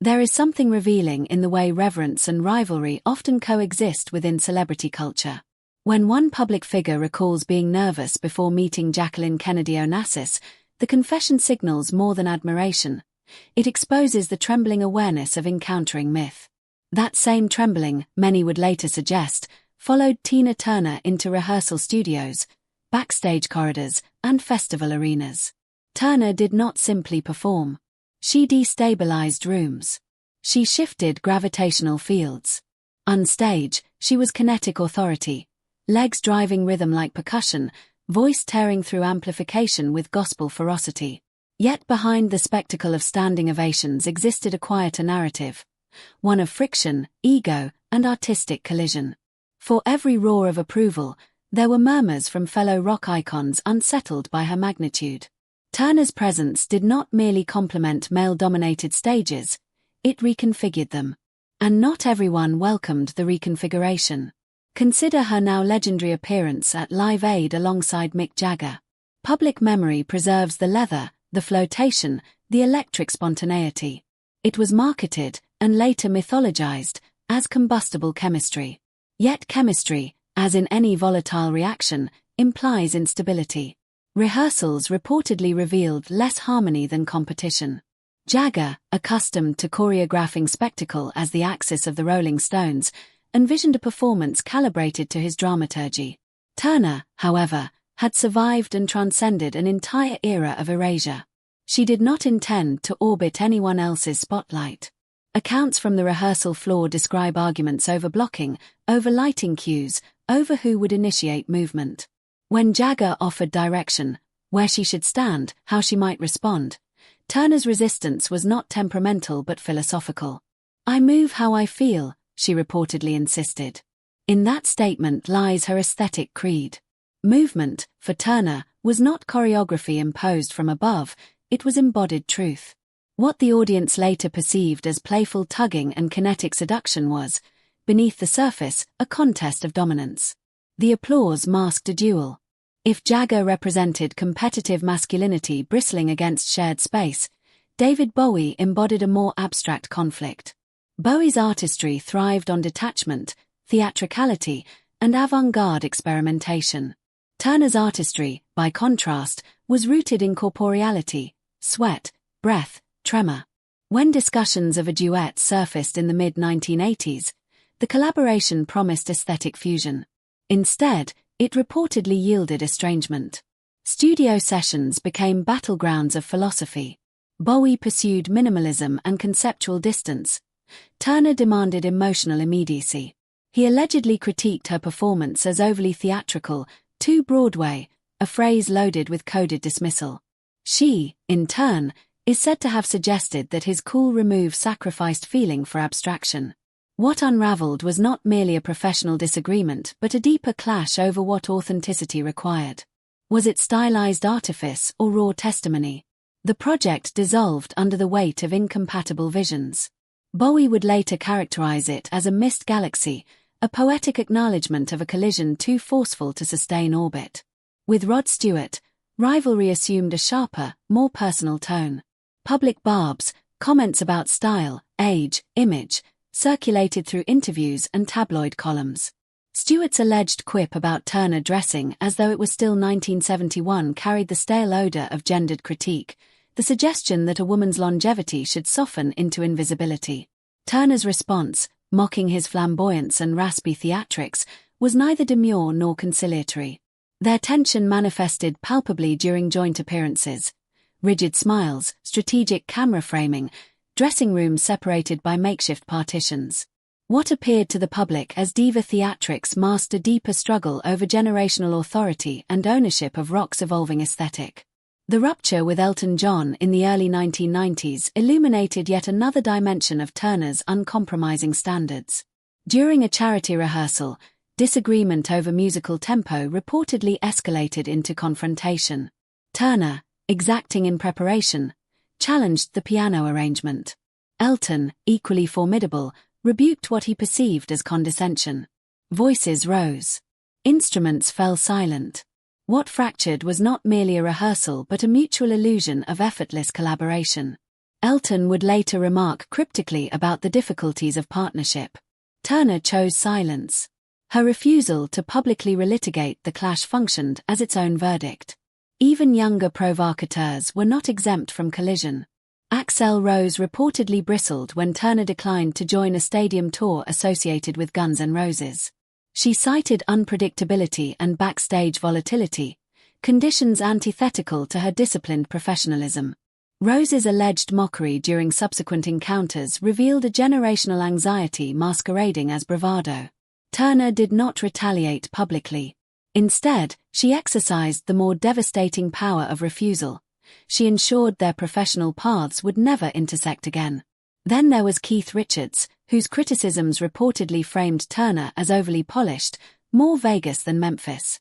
There is something revealing in the way reverence and rivalry often coexist within celebrity culture. When one public figure recalls being nervous before meeting Jacqueline Kennedy Onassis, the confession signals more than admiration. It exposes the trembling awareness of encountering myth. That same trembling, many would later suggest, followed Tina Turner into rehearsal studios, backstage corridors, and festival arenas. Turner did not simply perform. She destabilized rooms. She shifted gravitational fields. On stage, she was kinetic authority, legs driving rhythm like percussion, voice tearing through amplification with gospel ferocity. Yet behind the spectacle of standing ovations existed a quieter narrative, one of friction, ego, and artistic collision. For every roar of approval, there were murmurs from fellow rock icons unsettled by her magnitude. Turner's presence did not merely complement male-dominated stages, it reconfigured them. And not everyone welcomed the reconfiguration. Consider her now legendary appearance at Live Aid alongside Mick Jagger. Public memory preserves the leather, the flotation, the electric spontaneity. It was marketed, and later mythologized, as combustible chemistry. Yet chemistry, as in any volatile reaction, implies instability. Rehearsals reportedly revealed less harmony than competition. Jagger, accustomed to choreographing spectacle as the axis of the Rolling Stones, envisioned a performance calibrated to his dramaturgy. Turner, however, had survived and transcended an entire era of erasure. She did not intend to orbit anyone else's spotlight. Accounts from the rehearsal floor describe arguments over blocking, over lighting cues, over who would initiate movement. When Jagger offered direction, where she should stand, how she might respond, Turner's resistance was not temperamental but philosophical. "I move how I feel," she reportedly insisted. In that statement lies her aesthetic creed. Movement, for Turner, was not choreography imposed from above, it was embodied truth. What the audience later perceived as playful tugging and kinetic seduction was, beneath the surface, a contest of dominance. The applause masked a duel. If Jagger represented competitive masculinity bristling against shared space, David Bowie embodied a more abstract conflict. Bowie's artistry thrived on detachment, theatricality, and avant-garde experimentation. Turner's artistry, by contrast, was rooted in corporeality, sweat, breath, tremor. When discussions of a duet surfaced in the mid-1980s, the collaboration promised aesthetic fusion. Instead, it reportedly yielded estrangement. Studio sessions became battlegrounds of philosophy. Bowie pursued minimalism and conceptual distance. Turner demanded emotional immediacy. He allegedly critiqued her performance as overly theatrical, too Broadway, a phrase loaded with coded dismissal. She, in turn, is said to have suggested that his cool remove sacrificed feeling for abstraction. What unraveled was not merely a professional disagreement but a deeper clash over what authenticity required. Was it stylized artifice or raw testimony? The project dissolved under the weight of incompatible visions. Bowie would later characterize it as a missed galaxy, a poetic acknowledgement of a collision too forceful to sustain orbit. With Rod Stewart, rivalry assumed a sharper, more personal tone. Public barbs, comments about style, age, image, circulated through interviews and tabloid columns. Stewart's alleged quip about Turner dressing as though it was still 1971 carried the stale odor of gendered critique, the suggestion that a woman's longevity should soften into invisibility. Turner's response, mocking his flamboyance and raspy theatrics, was neither demure nor conciliatory. Their tension manifested palpably during joint appearances. Rigid smiles, strategic camera framing, dressing rooms separated by makeshift partitions. What appeared to the public as diva theatrics masked a deeper struggle over generational authority and ownership of rock's evolving aesthetic. The rupture with Elton John in the early 1990s illuminated yet another dimension of Turner's uncompromising standards. During a charity rehearsal, disagreement over musical tempo reportedly escalated into confrontation. Turner, exacting in preparation, challenged the piano arrangement. Elton, equally formidable, rebuked what he perceived as condescension. Voices rose. Instruments fell silent. What fractured was not merely a rehearsal but a mutual illusion of effortless collaboration. Elton would later remark cryptically about the difficulties of partnership. Turner chose silence. Her refusal to publicly relitigate the clash functioned as its own verdict. Even younger provocateurs were not exempt from collision. Axl Rose reportedly bristled when Turner declined to join a stadium tour associated with Guns N' Roses. She cited unpredictability and backstage volatility, conditions antithetical to her disciplined professionalism. Rose's alleged mockery during subsequent encounters revealed a generational anxiety masquerading as bravado. Turner did not retaliate publicly. Instead, she exercised the more devastating power of refusal. She ensured their professional paths would never intersect again. Then there was Keith Richards, whose criticisms reportedly framed Turner as overly polished, more Vegas than Memphis.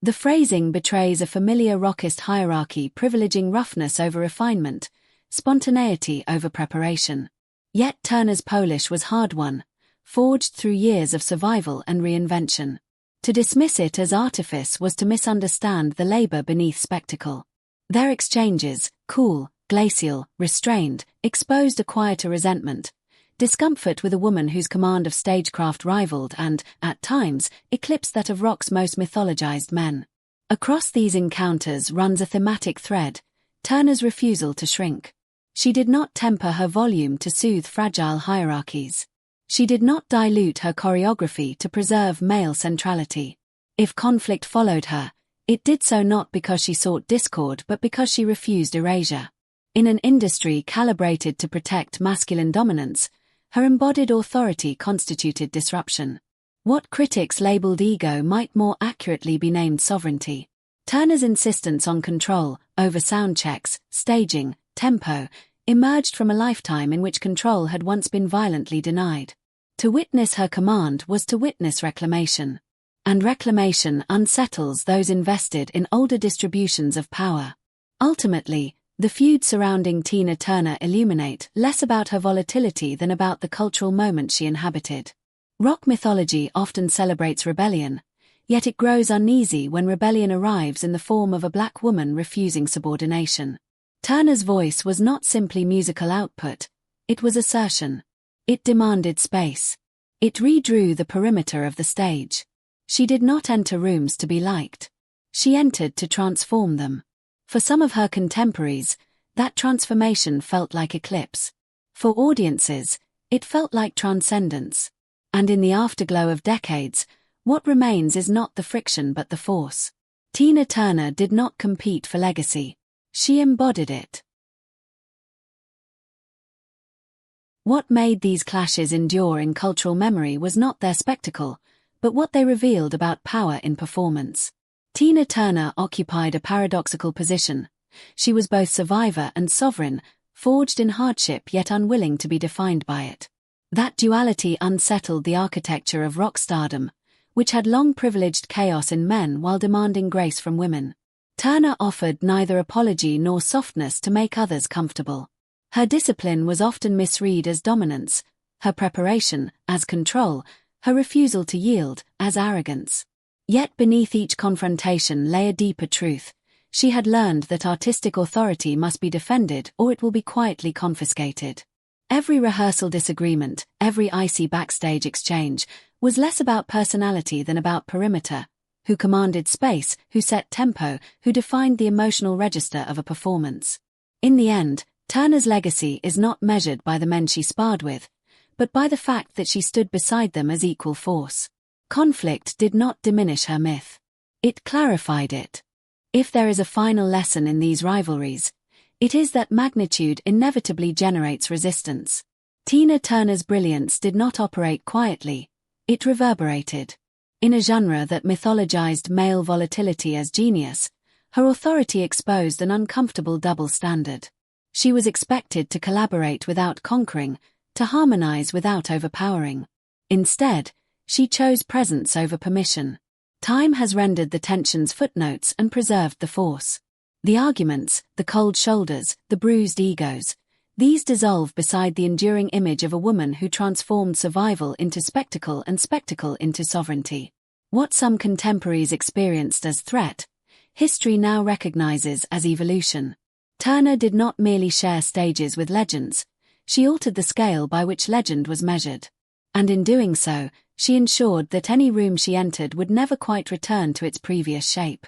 The phrasing betrays a familiar rockist hierarchy privileging roughness over refinement, spontaneity over preparation. Yet Turner's polish was hard-won, forged through years of survival and reinvention. To dismiss it as artifice was to misunderstand the labor beneath spectacle. Their exchanges, cool, glacial, restrained, exposed a quieter resentment, discomfort with a woman whose command of stagecraft rivaled and, at times, eclipsed that of rock's most mythologized men. Across these encounters runs a thematic thread: Turner's refusal to shrink. She did not temper her volume to soothe fragile hierarchies. She did not dilute her choreography to preserve male centrality. If conflict followed her, it did so not because she sought discord but because she refused erasure. In an industry calibrated to protect masculine dominance, her embodied authority constituted disruption. What critics labeled ego might more accurately be named sovereignty. Turner's insistence on control, over sound checks, staging, tempo, emerged from a lifetime in which control had once been violently denied. To witness her command was to witness reclamation. And reclamation unsettles those invested in older distributions of power. Ultimately, the feud surrounding Tina Turner illuminate less about her volatility than about the cultural moment she inhabited. Rock mythology often celebrates rebellion, yet it grows uneasy when rebellion arrives in the form of a black woman refusing subordination. Turner's voice was not simply musical output, it was assertion. It demanded space. It redrew the perimeter of the stage. She did not enter rooms to be liked. She entered to transform them. For some of her contemporaries, that transformation felt like eclipse. For audiences, it felt like transcendence. And in the afterglow of decades, what remains is not the friction but the force. Tina Turner did not compete for legacy. She embodied it. What made these clashes endure in cultural memory was not their spectacle, but what they revealed about power in performance. Tina Turner occupied a paradoxical position. She was both survivor and sovereign, forged in hardship yet unwilling to be defined by it. That duality unsettled the architecture of rock stardom, which had long privileged chaos in men while demanding grace from women. Turner offered neither apology nor softness to make others comfortable. Her discipline was often misread as dominance, her preparation as control, her refusal to yield as arrogance. Yet beneath each confrontation lay a deeper truth. She had learned that artistic authority must be defended or it will be quietly confiscated. Every rehearsal disagreement, every icy backstage exchange, was less about personality than about perimeter. Who commanded space, who set tempo, who defined the emotional register of a performance. In the end, Turner's legacy is not measured by the men she sparred with, but by the fact that she stood beside them as equal force. Conflict did not diminish her myth. It clarified it. If there is a final lesson in these rivalries, it is that magnitude inevitably generates resistance. Tina Turner's brilliance did not operate quietly, it reverberated. In a genre that mythologized male volatility as genius, her authority exposed an uncomfortable double standard. She was expected to collaborate without conquering, to harmonize without overpowering. Instead, she chose presence over permission. Time has rendered the tensions footnotes and preserved the force. The arguments, the cold shoulders, the bruised egos, these dissolve beside the enduring image of a woman who transformed survival into spectacle and spectacle into sovereignty. What some contemporaries experienced as threat, history now recognizes as evolution. Turner did not merely share stages with legends, she altered the scale by which legend was measured. And in doing so, she ensured that any room she entered would never quite return to its previous shape.